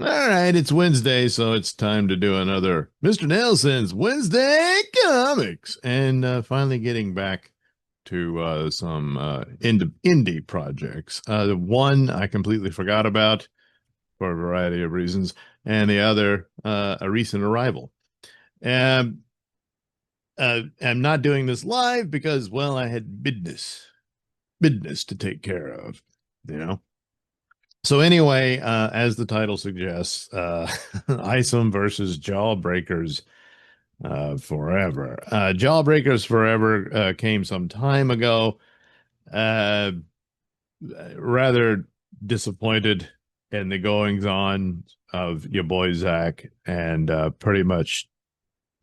All right, it's Wednesday, so it's time to do another Mr. Nailsin's Wednesday Comics, and finally getting back to some indie projects. The one I completely forgot about for a variety of reasons, and the other a recent arrival. Um, I'm not doing this live because, well, I had business to take care of, you know. So anyway, as the title suggests, Isom versus Jawbreakers Forever. Jawbreakers Forever came some time ago. Uh, Rather disappointed in the goings on of your boy Zach, and pretty much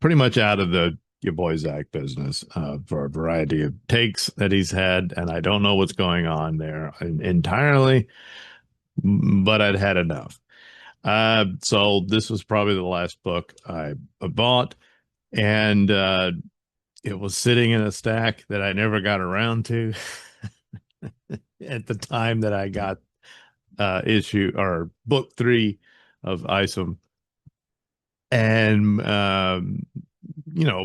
out of the your boy Zach business for a variety of takes that he's had, and I don't know what's going on there entirely, but I'd had enough. So this was probably the last book I bought, and it was sitting in a stack that I never got around to at the time that I got issue or book three of Isom. And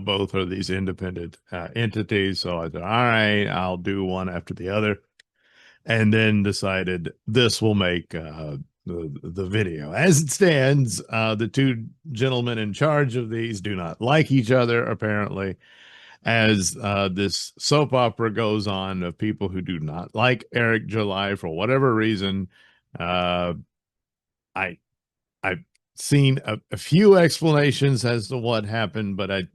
both are these independent entities. So I thought, all right, I'll do one after the other, and then decided this will make the video. As it stands, the two gentlemen in charge of these do not like each other, apparently, as this soap opera goes on of people who do not like Eric July for whatever reason. Uh, I I've seen a few explanations as to what happened, but I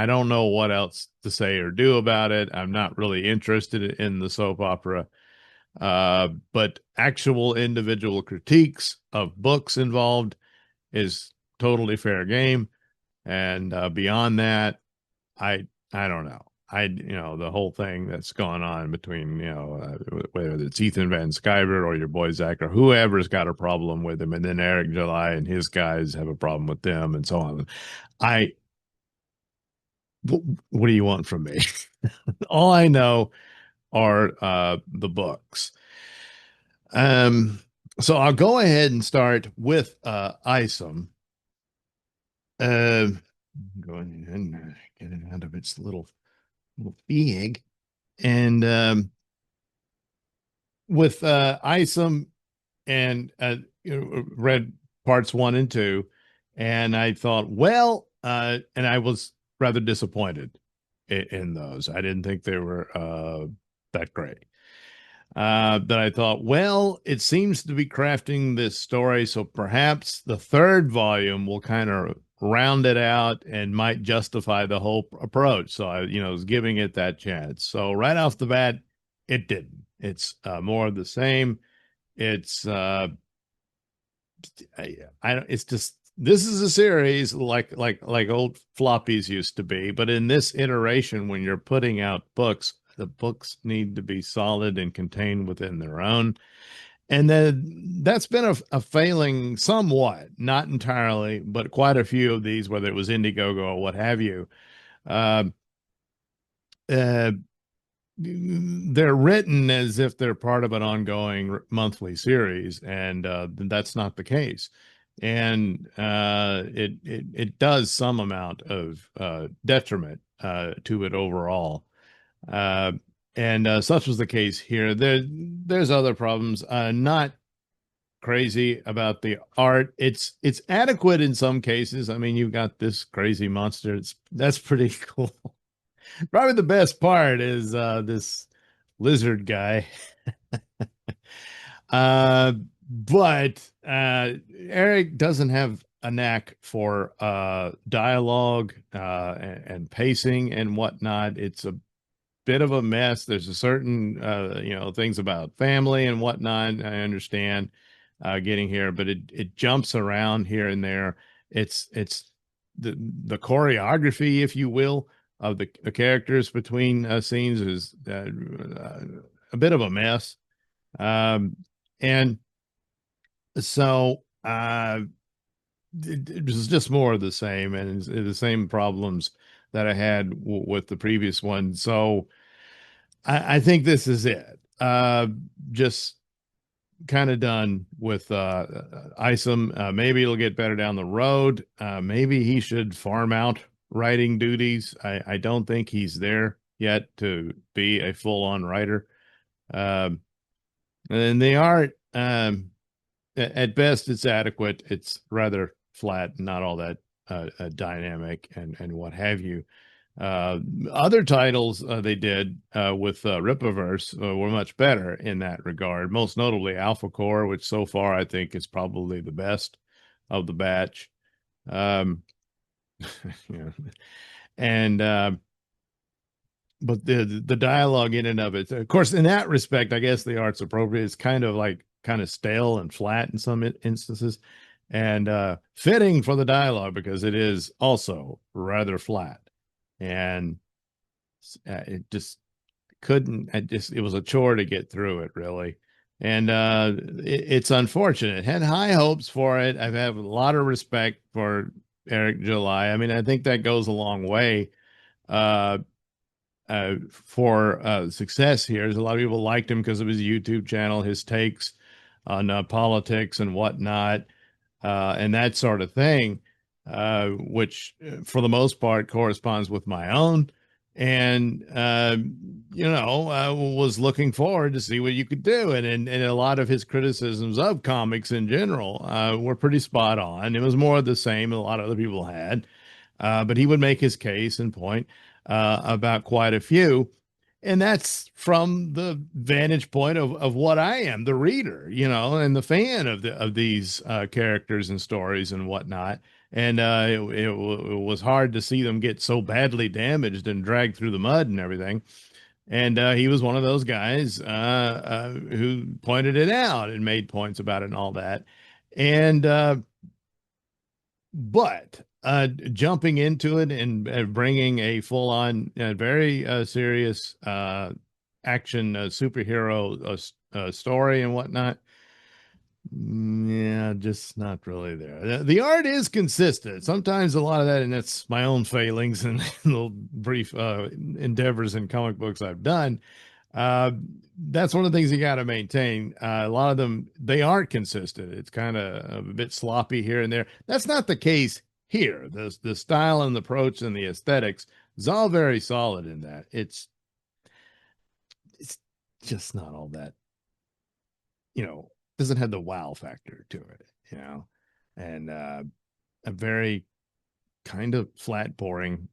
don't know what else to say or do about it. I'm not really interested in the soap opera. But actual individual critiques of books involved is totally fair game. And beyond that, I don't know. The whole thing that's going on between, whether it's Ethan Van Sciver or your boy Zach or whoever's got a problem with him, and then Eric July and his guys have a problem with them, and so on. I, what do you want from me? All I know are the books. Um, so I'll go ahead and start with Isom. Uh, go ahead and get it out of its little bag. And with Isom and read parts one and two, and I thought, well, and I was rather disappointed in those. I didn't think they were that great. But I thought, well, it seems to be crafting this story, so perhaps the third volume will kind of round it out and might justify the whole approach. So I was giving it that chance. So right off the bat, it didn't. It's more of the same. It's it's just this is a series like old floppies used to be, but in this iteration, when you're putting out books, the books need to be solid and contained within their own. And then that's been a failing somewhat, not entirely, but quite a few of these, whether it was Indiegogo or what have you. Uh, uh, they're written as if they're part of an ongoing monthly series, and that's not the case. And it does some amount of detriment to it overall. Uh, and such was the case here. There's other problems. Not crazy about the art. It's adequate in some cases. I mean, you've got this crazy monster. That's pretty cool. Probably the best part is this lizard guy. uh, but Eric doesn't have a knack for dialogue and pacing and whatnot. It's a bit of a mess. There's a certain things about family and whatnot. I understand getting here, but it jumps around here and there. It's the choreography, if you will, of the characters between scenes is a bit of a mess. And so it was just more of the same, and the same problems that I had with the previous one. So I think this is it. Just kind of done with Isom. Maybe it'll get better down the road. Maybe he should farm out writing duties. I don't think he's there yet to be a full-on writer. Um, and the art, at best, it's adequate. It's rather flat, not all that dynamic and what have you. Uh, Other titles they did with Rippaverse were much better in that regard, most notably Alpha Core, which so far I think is probably the best of the batch. Um, yeah. And but the dialogue in and of it, of course, in that respect, I guess the art's appropriate. It's kind of stale and flat in some instances, and fitting for the dialogue because it is also rather flat. And it just couldn't. It was a chore to get through it, really. And it's unfortunate. Had high hopes for it. I have a lot of respect for Eric July. I mean, I think that goes a long way uh, for success here. There's a lot of people liked him because of his YouTube channel, his takes on politics and whatnot, and that sort of thing, which for the most part corresponds with my own. And was looking forward to see what you could do. And a lot of his criticisms of comics in general were pretty spot on. It was more of the same a lot of other people had. But he would make his case and point about quite a few. And that's from the vantage point of what I am, the reader, and the fan of these characters and stories and whatnot. And it was hard to see them get so badly damaged and dragged through the mud and everything. And he was one of those guys who pointed it out and made points about it and all that. And but jumping into it and bringing a full-on, very serious action superhero story and whatnot, yeah, just not really there. The art is consistent. Sometimes a lot of that, and that's my own failings and little brief endeavors in comic books I've done. Uh, that's one of the things you got to maintain. A lot of them, they aren't consistent. It's kind of a bit sloppy here and there. That's not the case here. The style and the approach and the aesthetics is all very solid in that. It's just not all that, doesn't have the wow factor to it, and a very kind of flat, boring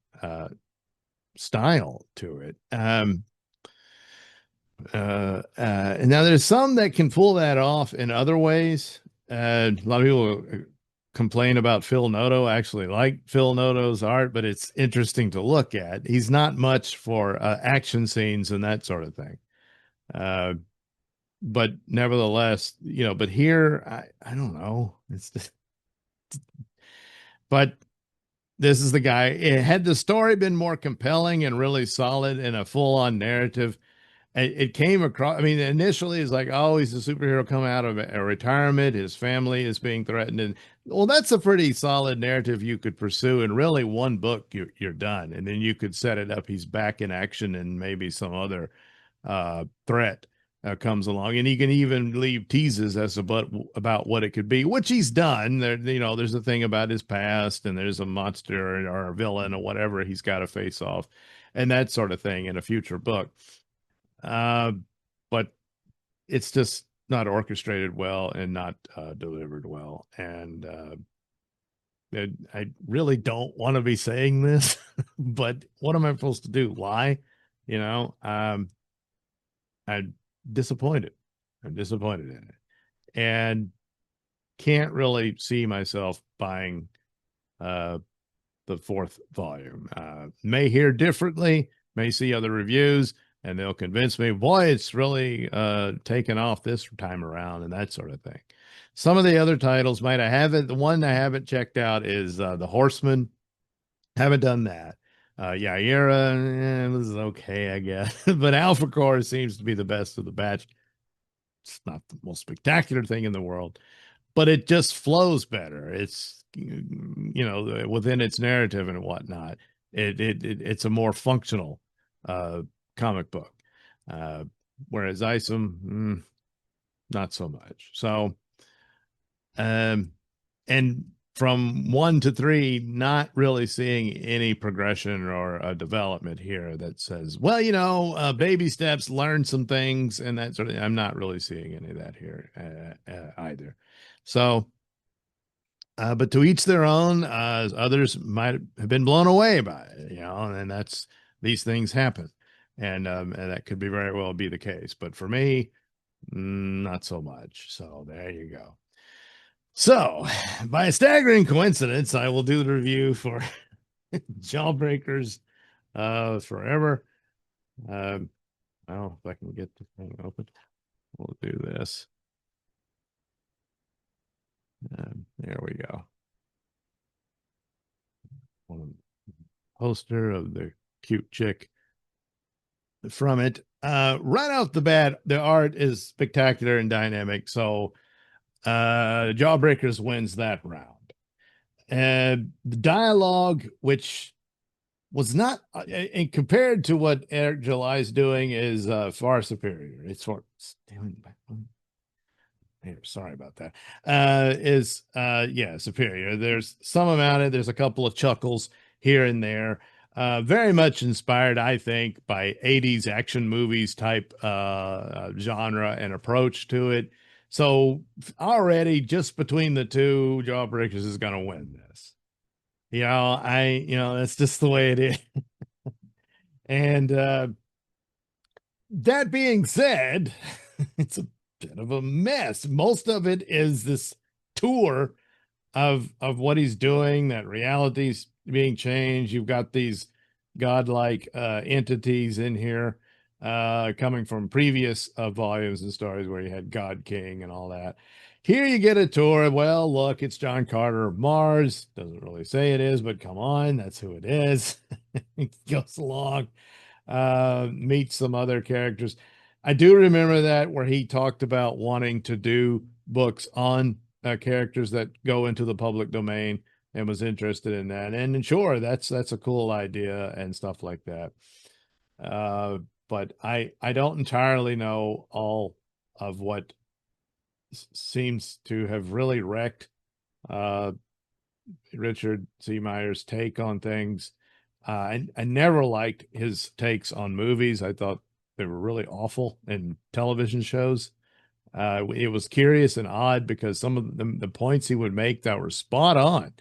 style to it. And now there's some that can pull that off in other ways. A lot of people complain about Phil Noto. I actually like Phil Noto's art, but it's interesting to look at. He's not much for action scenes and that sort of thing. But nevertheless, but here, I don't know. It's just, but this is the guy. Had the story been more compelling and really solid and a full-on narrative, it came across. I mean, initially it's like, oh, he's a superhero coming out of a retirement. His family is being threatened, and well, that's a pretty solid narrative you could pursue. In really one book, you're done, and then you could set it up. He's back in action, and maybe some other threat comes along, and he can even leave teases as about what it could be, which he's done. There's a thing about his past, and there's a monster or a villain or whatever he's got to face off, and that sort of thing in a future book. But it's just not orchestrated well and not delivered well. And I really don't want to be saying this, but what am I supposed to do? Lie? I'm disappointed. I'm disappointed in it, and can't really see myself buying the fourth volume. May hear differently, may see other reviews, and they'll convince me, boy, it's really taken off this time around and that sort of thing. Some of the other titles might have it. The one I haven't checked out is The Horseman. Haven't done that. Yaira was okay, I guess. But Alpha Core seems to be the best of the batch. It's not the most spectacular thing in the world, but it just flows better. It's, within its narrative and whatnot. It's a more functional comic book. Whereas Isom, not so much. So, and from 1 to 3, not really seeing any progression or a development here that says, well, baby steps, learn some things, and that sort of. I'm not really seeing any of that here either. So, but to each their own. Others might have been blown away by it, and that's these things happen, and that could be very well be the case. But for me, not so much. So there you go. So, by a staggering coincidence, I will do the review for Jawbreakers forever. Well, if I can get the thing open, we'll do this. There we go. Poster of the cute chick from it. Right off the bat, the art is spectacular and dynamic. So Jawbreakers wins that round. The dialogue, which was not compared to what Eric July is doing, is far superior. It's far. Here, sorry about that. Is superior. There's some amount of, there's a couple of chuckles here and there. Very much inspired, I think, by 80s action movies type genre and approach to it. So already just between the two, Jawbreakers is going to win this. That's just the way it is. And that being said, it's a bit of a mess. Most of it is this tour of what he's doing, that reality's being changed. You've got these godlike entities in here coming from previous volumes and stories where you had God King and all that. Here you get a tour. Well, look, it's John Carter of Mars. Doesn't really say it is, but come on, that's who it is. He goes along, meets some other characters. I do remember that where he talked about wanting to do books on characters that go into the public domain and was interested in that. And sure, that's a cool idea and stuff like that. But I don't entirely know all of what seems to have really wrecked Richard C. Meyer's take on things. I never liked his takes on movies. I thought they were really awful in television shows. It was curious and odd because some of the points he would make that were spot on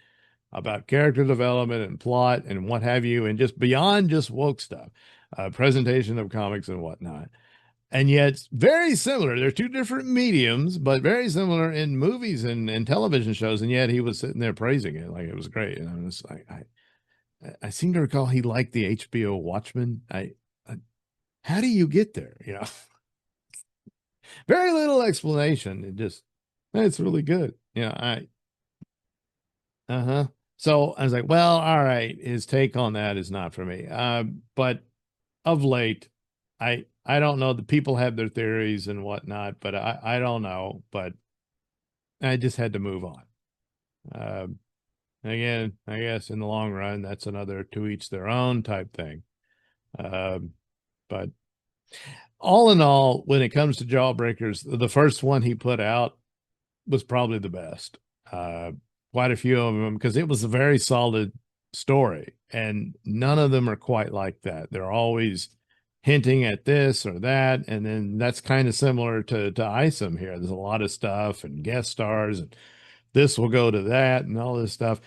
about character development and plot and what have you, and just beyond just woke stuff, presentation of comics and whatnot. And yet very similar. They're two different mediums, but very similar in movies and television shows. And yet he was sitting there praising it like it was great. And I was like, I seem to recall he liked the HBO Watchmen. How do you get there? Very little explanation. It's really good. So I was like, well, all right. His take on that is not for me. But of late, I don't know. The people have their theories and whatnot, but I don't know. But I just had to move on. Again, I guess in the long run, that's another to each their own type thing. But all in all, when it comes to Jawbreakers, the first one he put out was probably the best. Quite a few of them, because it was a very solid story, and none of them are quite like that. They're always hinting at this or that, and then that's kind of similar to Isom here. There's a lot of stuff and guest stars, and this will go to that and all this stuff.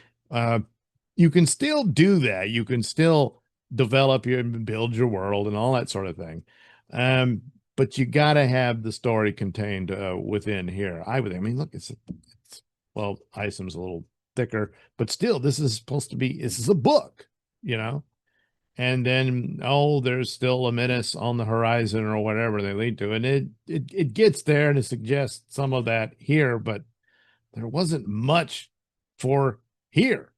You can still do that. You can still develop your build your world and all that sort of thing. But you got to have the story contained within here. I mean, look, it's well, Isom's a little thicker, but still, this is a book, and then, there's still a menace on the horizon or whatever they lead to. And it gets there and it suggests some of that here, but there wasn't much for here,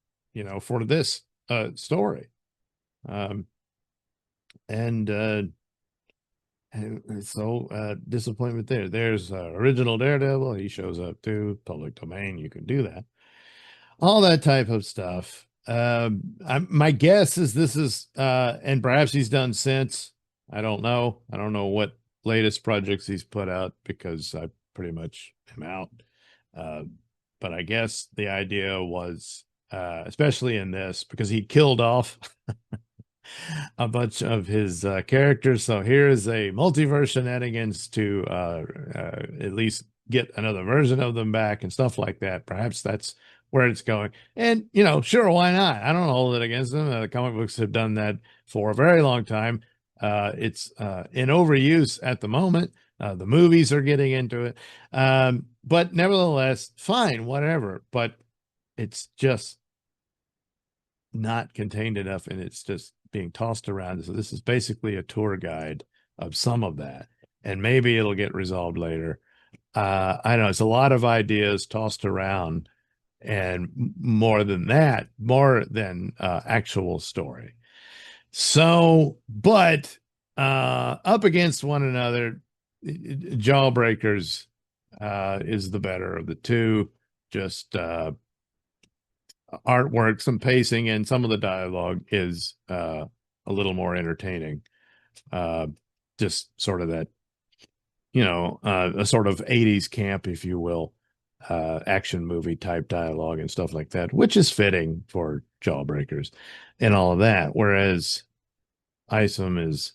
for this story. And so disappointment there. There's original Daredevil. He shows up too. Public domain. You can do that. All that type of stuff. My guess is this is, and perhaps he's done since. I don't know. I don't know what latest projects he's put out because I pretty much him out. Uh, but I guess the idea was, especially in this, because he killed off a bunch of his characters. So here is a multiverse shenanigans to at least get another version of them back and stuff like that. Perhaps that's where it's going. And, sure, why not? I don't hold it against them. The comic books have done that for a very long time. It's in overuse at the moment. The movies are getting into it. But nevertheless, fine, whatever. But it's just not contained enough, and it's just being tossed around. So this is basically a tour guide of some of that, and maybe it'll get resolved later. I don't know. It's a lot of ideas tossed around, and more than actual story. So, but up against one another, Jawbreakers is the better of the two. Just artwork, some pacing, and some of the dialogue is a little more entertaining. Just sort of that, a sort of 80s camp, if you will, action movie type dialogue and stuff like that, which is fitting for Jawbreakers and all of that. Whereas Isom is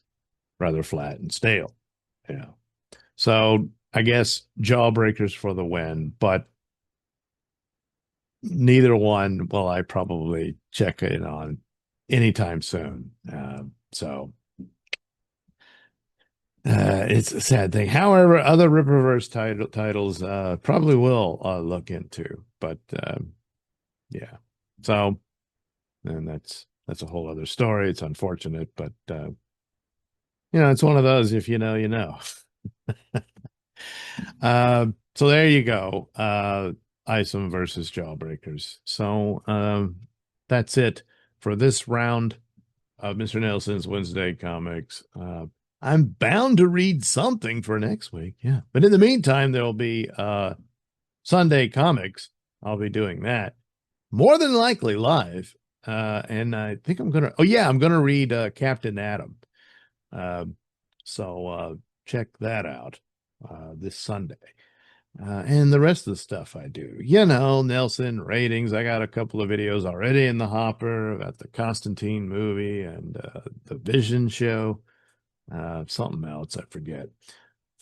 rather flat and stale. Yeah. So I guess Jawbreakers for the win, but neither one will I probably check in on anytime soon. So it's a sad thing. However, other Rippaverse titles probably will look into, but yeah. So, and that's a whole other story. It's unfortunate, but it's one of those. If you know, you know. So there you go. Isom versus Jawbreakers. So that's it for this round of Mr. Nailsin's Wednesday Comics. I'm bound to read something for next week. Yeah. But in the meantime, there'll be Sunday Comics. I'll be doing that. More than likely live. And I think I'm going to read Captain Atom. So check that out this Sunday. And the rest of the stuff I do, Nailsin ratings. I got a couple of videos already in the hopper about the Constantine movie and the Vision show. Something else I forget.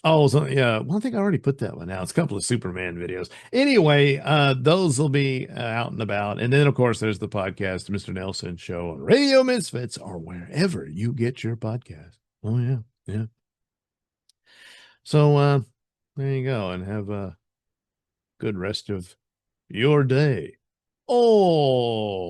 Oh, so yeah, well, I think I already put that one out. It's a couple of Superman videos. Anyway, those will be out and about. And then, of course, there's the podcast, Mr. Nailsin Show on Radio Misfits or wherever you get your podcast. Oh, yeah. Yeah. So there you go, and have a good rest of your day. Oh.